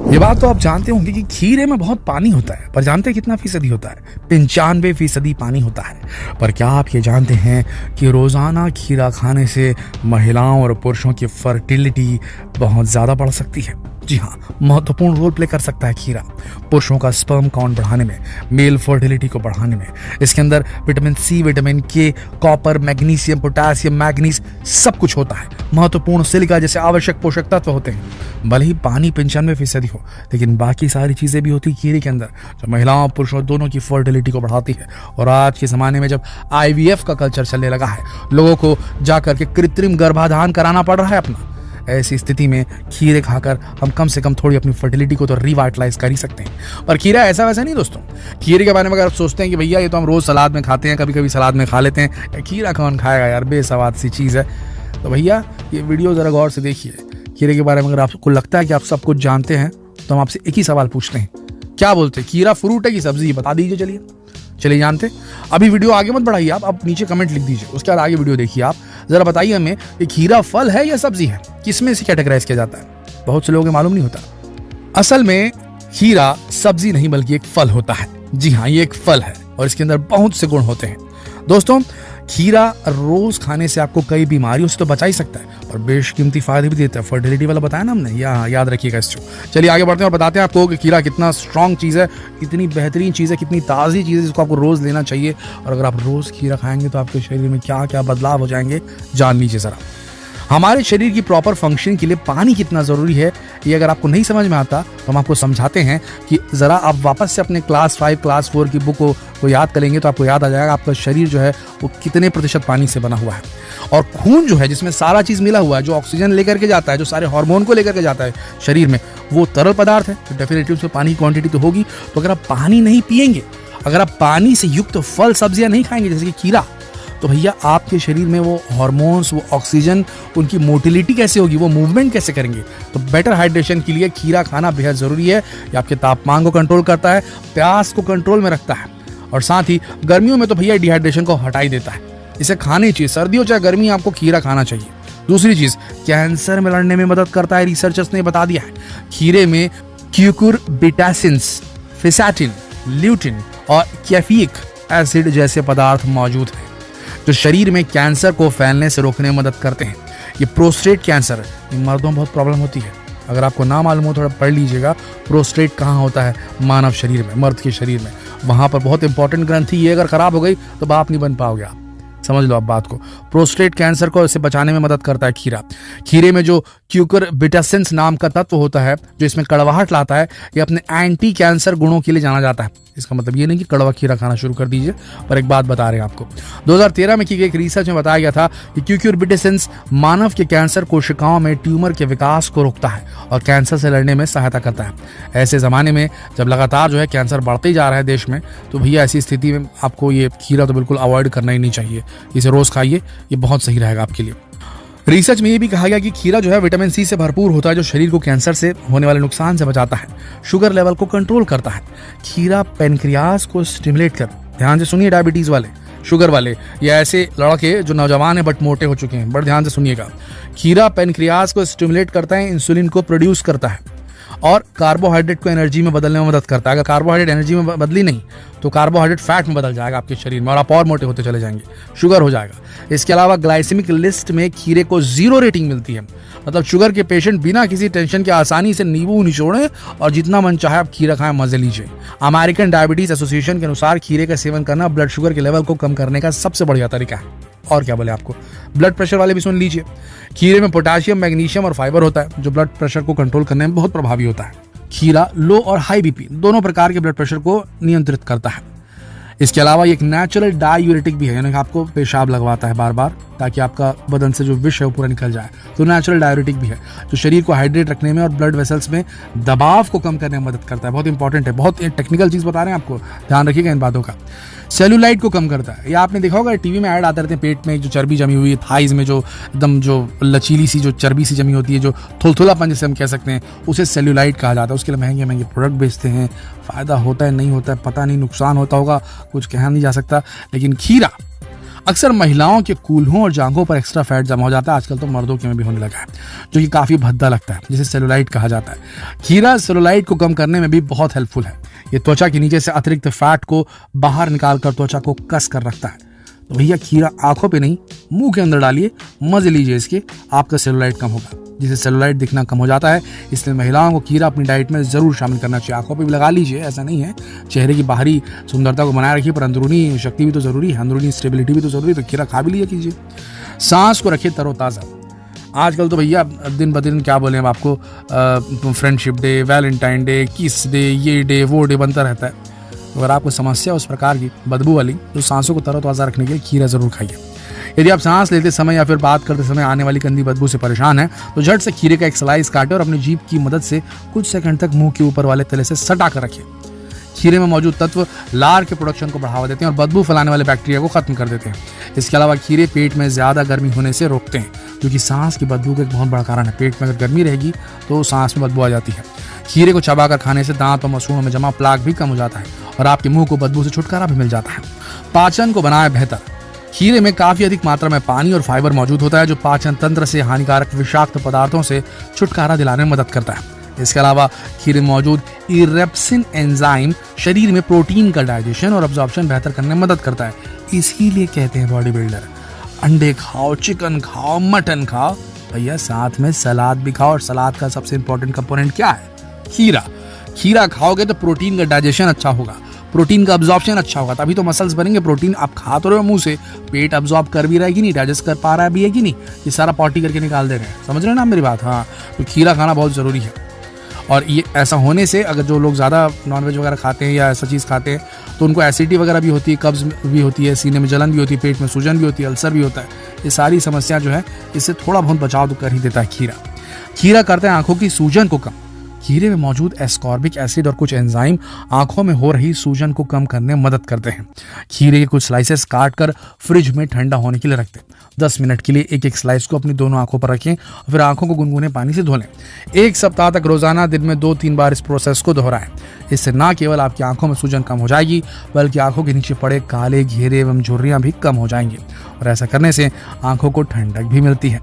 ये बात तो आप जानते होंगे कि खीरे में बहुत पानी होता है, पर जानते हैं कितना फीसदी होता है? 95% पानी होता है। पर क्या आप ये जानते हैं कि रोजाना खीरा खाने से महिलाओं और पुरुषों की फर्टिलिटी बहुत ज्यादा बढ़ सकती है? जी हाँ, महत्वपूर्ण रोल प्ले कर सकता है खीरा पुरुषों का स्पर्म काउंट बढ़ाने में, मेल फर्टिलिटी को बढ़ाने में। इसके अंदर विटामिन सी, विटामिन के, कॉपर, मैग्नीशियम, पोटेशियम, मैग्नीज सब कुछ होता है। महत्वपूर्ण सिलिका जैसे आवश्यक पोषक तत्व होते हैं। भले ही पानी 95% हो, लेकिन बाकी सारी चीजें भी होती है खीरे के अंदर, जो महिलाओं पुरुषों दोनों की फर्टिलिटी को बढ़ाती है। और आज के जमाने में जब IVF का कल्चर चलने लगा है, लोगों को जाकर के कृत्रिम गर्भाधान कराना पड़ रहा है अपना, ऐसी स्थिति में खीरे खाकर हम कम से कम थोड़ी अपनी फर्टिलिटी को तो रिवाइटलाइज कर ही सकते हैं। और खीरा ऐसा वैसा नहीं दोस्तों। खीरे के बारे में अगर आप सोचते हैं कि भैया ये तो हम रोज सलाद में खाते हैं, कभी कभी सलाद में खा लेते हैं, खीरा कौन खाएगा यार, बेसवाद सी चीज़ है, तो भैया ये वीडियो ज़रा गौर से देखिए। खीरे के बारे में अगर आपको लगता है कि आप सब कुछ जानते हैं, तो हम आपसे एक ही सवाल पूछते हैं, क्या बोलते हैं, खीरा फ्रूट है कि सब्जी? बता दीजिए। चलिए जानते। अभी वीडियो आगे मत बढ़ाइए, आप नीचे कमेंट लिख दीजिए, उसके बाद आगे वीडियो देखिए। आप जरा बताइए हमें कि खीरा फल है या सब्जी है, किसमें से कैटेगराइज किया जाता है? बहुत से लोगों को मालूम नहीं होता। असल में खीरा सब्जी नहीं बल्कि एक फल होता है। जी हाँ, ये एक फल है और इसके अंदर बहुत से गुण होते हैं। दोस्तों, खीरा रोज खाने से आपको कई बीमारियों से तो बचा ही सकता है और बेशकीमती फायदे भी देता है। फर्टिलिटी वाला बताया ना हमने, याद रखिएगा इसको। चलिए आगे बढ़ते हैं और बताते हैं आपको कि खीरा कितना स्ट्रॉन्ग चीज़ है, कितनी बेहतरीन चीज़ है, कितनी ताज़ी चीज़ है, जिसको आपको रोज़ लेना चाहिए। और अगर आप रोज़ खीरा खाएंगे तो आपके शरीर में क्या क्या बदलाव हो जाएंगे, जान लीजिए ज़रा। हमारे शरीर की प्रॉपर फंक्शन के लिए पानी कितना ज़रूरी है, ये अगर आपको नहीं समझ में आता तो हम आपको समझाते हैं कि ज़रा आप वापस से अपने क्लास 5, क्लास 4 की बुक को याद करेंगे तो आपको याद आ जाएगा आपका शरीर जो है वो कितने प्रतिशत पानी से बना हुआ है। और खून जो है, जिसमें सारा चीज़ मिला हुआ है, जो ऑक्सीजन लेकर के जाता है, जो सारे हार्मोन को लेकर के जाता है शरीर में, वो तरल पदार्थ है, तो डेफिनेटली उसमें पानी की क्वांटिटी तो होगी। तो अगर आप पानी नहीं पिएंगे, अगर आप पानी से युक्त फल सब्जियां नहीं खाएंगे जैसे कि खीरा, तो भैया आपके शरीर में वो हार्मोन्स, वो ऑक्सीजन, उनकी मोटिलिटी कैसे होगी, वो मूवमेंट कैसे करेंगे? तो बेटर हाइड्रेशन के लिए खीरा खाना बेहद ज़रूरी है। ये आपके तापमान को कंट्रोल करता है, प्यास को कंट्रोल में रखता है और साथ ही गर्मियों में तो भैया डिहाइड्रेशन को हटा ही देता है। इसे खानी चाहिए, सर्दी हो चाहे गर्मी, आपको खीरा खाना चाहिए। दूसरी चीज़, कैंसर में लड़ने में मदद करता है, रिसर्चर्स ने बता दिया है। खीरे में क्यूकुरबिटेसिन्स, फिसाटिन, ल्यूटिन और कैफिक एसिड जैसे पदार्थ मौजूद हैं जो शरीर में कैंसर को फैलने से रोकने में मदद करते हैं। ये प्रोस्टेट कैंसर, ये मर्दों में बहुत प्रॉब्लम होती है। अगर आपको ना मालूम हो, थोड़ा पढ़ लीजिएगा। प्रोस्टेट कहाँ होता है? मानव शरीर में, मर्द के शरीर में। वहाँ पर बहुत इंपॉर्टेंट ग्रंथि, ये अगर खराब हो गई तो बाप नहीं बन पाओगे आप। समझ लो आप बात को। प्रोस्टेट कैंसर को इसे बचाने में मदद करता है खीरा। खीरे में जो क्यूकुरबिटेसिन्स नाम का तत्व होता है, जो इसमें कड़वाहट लाता है, ये अपने एंटी कैंसर गुणों के लिए जाना जाता है। इसका मतलब ये नहीं कि कड़वा खीरा खाना शुरू कर दीजिए, पर एक बात बता रहे हैं आपको। 2013 में की गई एक रिसर्च में बताया गया था कि क्यूकुरबिटेसिन्स मानव के कैंसर कोशिकाओं में ट्यूमर के विकास को रोकता है और कैंसर से लड़ने में सहायता करता है। ऐसे ज़माने में जब लगातार जो है कैंसर बढ़ते ही जा रहा है देश में, तो भैया ऐसी स्थिति में आपको ये खीरा तो बिल्कुल अवॉइड करना ही नहीं चाहिए। इसे रोज़ खाइए, ये बहुत सही रहेगा आपके लिए। रिसर्च में ये भी कहा गया कि खीरा जो है विटामिन सी से भरपूर होता है, जो शरीर को कैंसर से होने वाले नुकसान से बचाता है, शुगर लेवल को कंट्रोल करता है। खीरा पेनक्रियास को स्टिमुलेट कर, ध्यान से सुनिए डायबिटीज वाले, शुगर वाले या ऐसे लड़के जो नौजवान हैं बट मोटे हो चुके हैं, बड़े ध्यान से सुनिएगा। खीरा पेनक्रियास को स्टिमुलेट करता है, इंसुलिन को प्रोड्यूस करता है और कार्बोहाइड्रेट को एनर्जी में बदलने में मदद करता है। अगर कार्बोहाइड्रेट एनर्जी में बदली नहीं तो कार्बोहाइड्रेट फैट में बदल जाएगा आपके शरीर में और आप और मोटे होते चले जाएंगे, शुगर हो जाएगा। इसके अलावा ग्लाइसेमिक लिस्ट में खीरे को 0 रेटिंग मिलती है। मतलब शुगर के पेशेंट बिना किसी टेंशन के आसानी से नींबू निचोड़ें और जितना मन चाहे आप खीरा खाएं, मजे लीजिए। अमेरिकन डायबिटीज एसोसिएशन के अनुसार खीरे का सेवन करना ब्लड शुगर के लेवल को कम करने का सबसे बढ़िया तरीका है। और क्या बोले आपको, ब्लड प्रेशर वाले भी सुन लीजिए। खीरे में पोटेशियम, मैग्नीशियम और फाइबर होता है, जो ब्लड प्रेशर को कंट्रोल करने में बहुत प्रभावी होता है। खीरा लो और हाई बीपी दोनों प्रकार के ब्लड प्रेशर को नियंत्रित करता है। इसके अलावा ये एक नेचुरल डायूरेटिक भी है, यानी कि आपको पेशाब लगवाता है बार बार ताकि आपका बदन से जो विष है वो पूरा निकल जाए। तो नेचुरल डायूरेटिक भी है, जो शरीर को हाइड्रेट रखने में और ब्लड वेसल्स में दबाव को कम करने में मदद करता है। बहुत इंपॉर्टेंट है, बहुत टेक्निकल चीज़ बता रहे हैं आपको, ध्यान रखिएगा इन बातों का। सेल्यूलाइट को कम करता है। या आपने देखा होगा टीवी में ऐड आते रहते हैं, पेट में जो चर्बी जमी हुई है, थाइज में जो एकदम जो लचीली सी जो चर्बी सी जमी होती है, जो थुलथुलापन जिसे हम कह सकते हैं, उसे सेल्यूलाइट कहा जाता है। उसके लिए महंगे महंगे प्रोडक्ट बेचते हैं। फ़ायदा होता है नहीं होता है पता नहीं, नुकसान होता होगा कुछ कहा नहीं जा सकता। लेकिन खीरा अक्सर महिलाओं के कूल्हों और जांघों पर एक्स्ट्रा फैट जमा हो जाता है, आजकल तो मर्दों के में भी होने लगा है, जो कि काफी भद्दा लगता है, जिसे सेलुलाइट कहा जाता है। खीरा सेलुलाइट को कम करने में भी बहुत हेल्पफुल है। ये त्वचा के नीचे से अतिरिक्त फैट को बाहर निकालकर त्वचा को कस कर रखता है। तो भैया खीरा आंखों पे नहीं, मुंह के अंदर डालिए, मजे लीजिए इसके, आपका सेलुलाइट कम होगा। जिससे सेलुलाइट दिखना कम हो जाता है, इसलिए महिलाओं को खीरा अपनी डाइट में जरूर शामिल करना चाहिए। आंखों पे भी लगा लीजिए, ऐसा नहीं है, चेहरे की बाहरी सुंदरता को बनाए रखिए, पर अंदरूनी शक्ति भी तो जरूरी है, अंदरूनी स्टेबिलिटी भी तो जरूरी है, तो खीरा खा भी लिया कीजिए। सांस को रखिए तरोताज़ा। आजकल तो भैया दिन ब दिन क्या बोले हम आपको, फ्रेंडशिप डे, वैलेंटाइन डे, किस डे, ये डे वो डे बनता रहता है। अगर आपको समस्या उस प्रकार की बदबू वाली, तो सांसों को तरोताज़ा रखने के लिए खीरा जरूर खाइए। यदि आप सांस लेते समय या फिर बात करते समय आने वाली गंदी बदबू से परेशान हैं, तो झट से खीरे का एक स्लाइस काटें और अपनी जीभ की मदद से कुछ सेकंड तक मुंह के ऊपर वाले तले से सटा कर रखें। खीरे में मौजूद तत्व लार के प्रोडक्शन को बढ़ावा देते हैं और बदबू फैलाने वाले बैक्टीरिया को खत्म कर देते हैं। इसके अलावा खीरे पेट में ज्यादा गर्मी होने से रोकते हैं, जो कि सांस की बदबू का एक बहुत बड़ा कारण है। पेट में अगर गर्मी रहेगी तो सांस में बदबू आ जाती है। खीरे को चबाकर खाने से दांत और मसूड़ों में जमा प्लाक भी कम हो जाता है और आपके मुंह को बदबू से छुटकारा भी मिल जाता है। पाचन को बनाए बेहतर। खीरे में काफी अधिक मात्रा में पानी और फाइबर मौजूद होता है, जो पाचन तंत्र से हानिकारक विषाक्त पदार्थों से छुटकारा दिलाने में मदद करता है। इसके अलावा खीरे में मौजूद इरेप्सिन एंजाइम शरीर में प्रोटीन का डाइजेशन और अब्जॉर्प्शन बेहतर करने में मदद करता है। इसीलिए कहते हैं बॉडी बिल्डर, अंडे खाओ, चिकन खाओ, मटन खाओ, भैया साथ में सलाद भी खाओ। और सलाद का सबसे इंपॉर्टेंट कंपोनेंट क्या है? खीरा। खीरा खाओगे तो प्रोटीन का डाइजेशन अच्छा होगा, प्रोटीन का अब्जॉर्प्शन अच्छा होगा, तभी तो मसल्स बनेंगे। प्रोटीन आप खा तो रहे हो मुंह से, पेट अब्जॉर्ब कर भी रहा है कि नहीं, डाइजेस्ट कर पा रहा है भी है कि नहीं, ये सारा पॉटी करके निकाल दे रहे हैं। समझ रहे हैं ना मेरी बात? हाँ, तो खीरा खाना बहुत जरूरी है। और ये ऐसा होने से, अगर जो लोग ज़्यादा नॉनवेज वगैरह खाते हैं या ऐसा चीज़ खाते हैं, तो उनको एसिडिटी वगैरह भी होती है, कब्ज भी होती है, सीने में जलन भी होती है, पेट में सूजन भी होती है, अल्सर भी होता है। ये सारी समस्या जो है, इससे थोड़ा बहुत बचाव तो कर ही देता है खीरा। खीरा करता है आंखों की सूजन को कम। खीरे में मौजूद एस्कॉर्बिक एसिड और कुछ एंजाइम आंखों में हो रही सूजन को कम करने में मदद करते हैं। खीरे के कुछ स्लाइसेस काट कर फ्रिज में ठंडा होने के लिए रखते हैं। 10 मिनट के लिए एक एक स्लाइस को अपनी दोनों आंखों पर रखें, फिर आंखों को गुनगुने पानी से धो लें। 1 सप्ताह तक रोजाना दिन में 2-3 बार इस प्रोसेस को दोहराएं। इससे न केवल आपकी आंखों में सूजन कम हो जाएगी, बल्कि आंखों के नीचे पड़े काले घेरे एवं झुर्रियां भी कम हो जाएंगी, और ऐसा करने से आंखों को ठंडक भी मिलती है।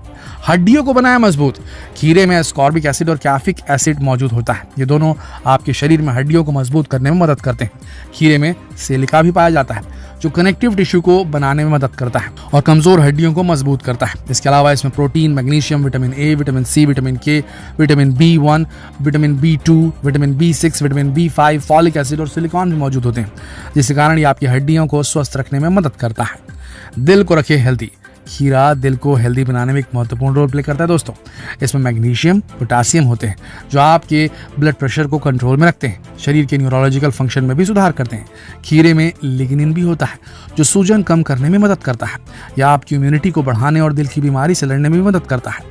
हड्डियों को बनाया मजबूत। खीरे में एस्कॉर्बिक एसिड और कैफिक एसिड मौजूद होता है। ये दोनों आपके शरीर में हड्डियों को मजबूत करने में मदद करते हैं। खीरे में सिलिका भी पाया जाता है, जो कनेक्टिव टिश्यू को बनाने में मदद करता है और कमजोर हड्डियों को मजबूत करता है। इसके अलावा इसमें protein, magnesium, vitamin A, vitamin C, vitamin K, vitamin B1, vitamin B2, vitamin B6, vitamin B5, folic acid और सिलिकॉन भी मौजूद होते हैं, जिसके कारण ये आपकी हड्डियों को स्वस्थ रखने में मदद करता है। दिल को रखे हेल्दी। खीरा दिल को हेल्दी बनाने में एक महत्वपूर्ण रोल प्ले करता है दोस्तों। इसमें मैग्नीशियम, पोटासियम होते हैं, जो आपके ब्लड प्रेशर को कंट्रोल में रखते हैं, शरीर के न्यूरोलॉजिकल फंक्शन में भी सुधार करते हैं। खीरे में लिग्निन भी होता है, जो सूजन कम करने में मदद करता है, या आपकी इम्यूनिटी को बढ़ाने और दिल की बीमारी से लड़ने में भी मदद करता है।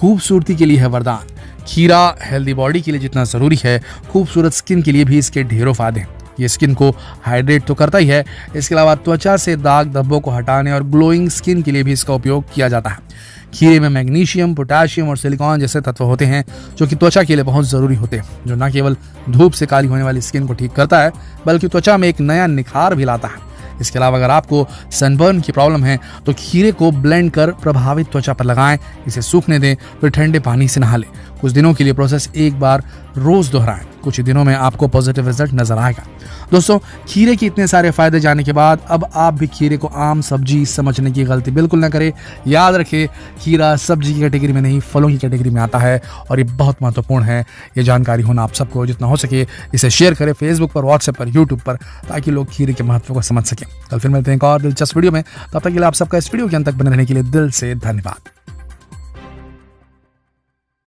खूबसूरती के लिए है वरदान। खीरा हेल्दी बॉडी के लिए जितना जरूरी है, खूबसूरत स्किन के लिए भी इसके ढेरों फायदे हैं। ये स्किन को हाइड्रेट तो करता ही है, इसके अलावा त्वचा से दाग धब्बों को हटाने और ग्लोइंग स्किन के लिए भी इसका उपयोग किया जाता है। खीरे में मैग्नीशियम, पोटाशियम और सिलिकॉन जैसे तत्व होते हैं, जो कि त्वचा के लिए बहुत जरूरी होते हैं, जो न केवल धूप से काली होने वाली स्किन को ठीक करता है, बल्कि त्वचा में एक नया निखार भी लाता है। इसके अलावा अगर आपको सनबर्न की प्रॉब्लम है, तो खीरे को ब्लेंड कर प्रभावित त्वचा पर लगाएं, इसे सूखने दें, फिर ठंडे पानी से नहा लें। कुछ दिनों के लिए प्रोसेस एक बार रोज दोहराएं। कुछ ही दिनों में आपको पॉजिटिव रिजल्ट नजर आएगा। दोस्तों, खीरे के इतने सारे फायदे जानने के बाद अब आप भी खीरे को आम सब्जी समझने की गलती बिल्कुल ना करें। याद रखें, खीरा सब्जी की कैटेगरी में नहीं, फलों की कैटेगरी में आता है, और ये बहुत महत्वपूर्ण है। ये जानकारी होना आप सबको जितना हो सके इसे शेयर करें फेसबुक पर, व्हाट्सएप पर, यूट्यूब पर, ताकि लोग खीरे के महत्व को समझ सकें। कल फिर मिलते हैं एक और दिलचस्प वीडियो में। तब तक के लिए आप सबका इस वीडियो के अंत तक बने रहने के लिए दिल से धन्यवाद।